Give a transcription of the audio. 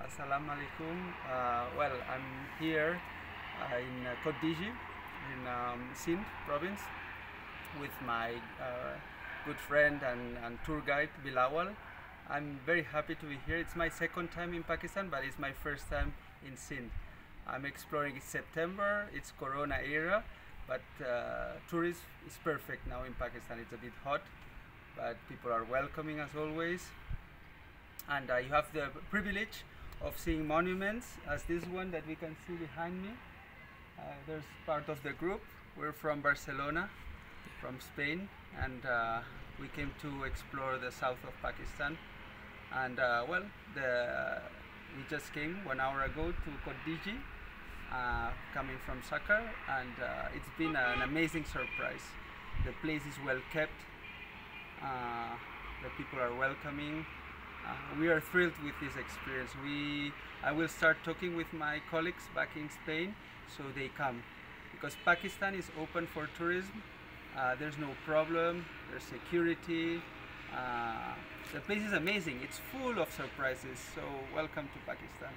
Assalamu alaikum. Well, I'm here in Kotdiji in Sindh province with my good friend and tour guide Bilawal. I'm very happy to be here. It's my second time in Pakistan, but it's my first time in Sindh. I'm exploring. It's September, it's Corona era, but tourism is perfect now in Pakistan. It's a bit hot, but people are welcoming as always. And you have the privilege of seeing monuments as this one that we can see behind me. There's part of the group. We're from Barcelona, from Spain, and we came to explore the south of Pakistan. And well, we just came 1 hour ago to Kotdiji, coming from Sakar, and it's been an amazing surprise. The place is well kept. The people are welcoming. We are thrilled with this experience. I will start talking with my colleagues back in Spain so they come, because Pakistan is open for tourism. There's no problem, there's security. The place is amazing, it's full of surprises, so welcome to Pakistan.